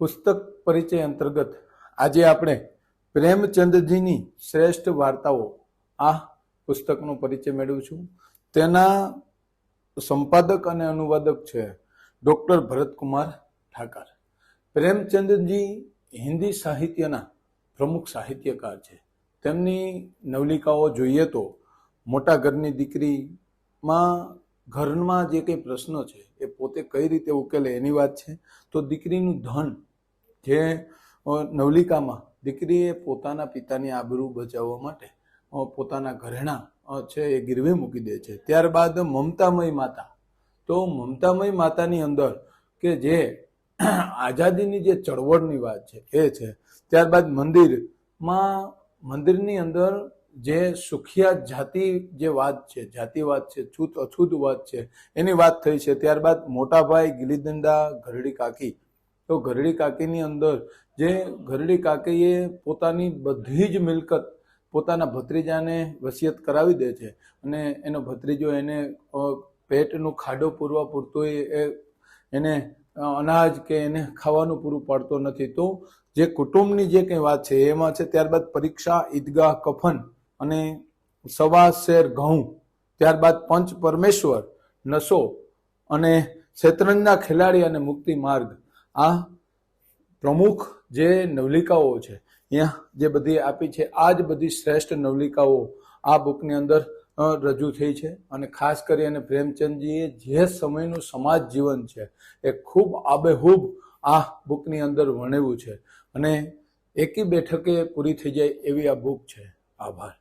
પુસ્તક પરિચય અંતર્ગત આજે આપણે પ્રેમચંદજીની શ્રેષ્ઠ વાર્તાઓ આ પુસ્તકનો પરિચય મેળવીશું. તેના સંપાદક અને અનુવાદક છે ડૉક્ટર ભરતકુમાર ઠાકર. પ્રેમચંદજી હિન્દી સાહિત્યના પ્રમુખ સાહિત્યકાર છે. તેમની નવલિકાઓ જોઈએ તો મોટા ઘરની દીકરીમાં ઘરમાં જે કંઈ પ્રશ્નો છે એ પોતે કઈ રીતે ઉકેલે એની વાત છે. તો દીકરીનું ધન, જે નવલિકામાં દીકરીએ પોતાના પિતાની આબરૂ બચાવવા માટે પોતાના ઘરેણાં છે એ ગીરવે મૂકી દે છે. ત્યારબાદ મમતામય માતા, તો મમતામય માતાની અંદર કે જે આઝાદીની જે ચળવળની વાત છે એ છે. ત્યારબાદ મંદિરની અંદર જે સુખિયા જાતિ જે વાત છે, જાતિવાદ છે, છૂત અછૂત વાત છે એની વાત થઈ છે. ત્યારબાદ મોટા ભાઈ ગિલીદંડા ઘરડી કાકી, તો ઘરડી કાકીની અંદર જે ઘરડી કાકીએ પોતાની બધી જ મિલકત પોતાના ભત્રીજાને વસિયત કરાવી દે છે અને એનો ભત્રીજો એને પેટનું ખાડો પૂરવા પૂરતો એને અનાજ કે એને ખાવાનું પૂરું પાડતો નથી. તો જે કુટુંબની જે કંઈ વાત છે એમાં છે. ત્યારબાદ પરીક્ષા, ઈદગાહ, કફન અને સવા શેર ઘઉં, ત્યારબાદ પંચ પરમેશ્વર, નશો અને શેતરંજના ખેલાડી અને મુક્તિ માર્ગ, આ પ્રમુખ જે નવલિકાઓ છે અહીંયા જે બધી આપી છે, આ જ બધી શ્રેષ્ઠ નવલિકાઓ આ બુકની અંદર રજૂ થઈ છે. અને ખાસ કરીને પ્રેમચંદજીએ જે સમયનું સમાજ જીવન છે એ ખૂબ આબેહૂબ આ બુકની અંદર વર્ણવ્યું છે અને એકી બેઠકે પૂરી થઈ જાય એવી આ બુક છે. આભાર.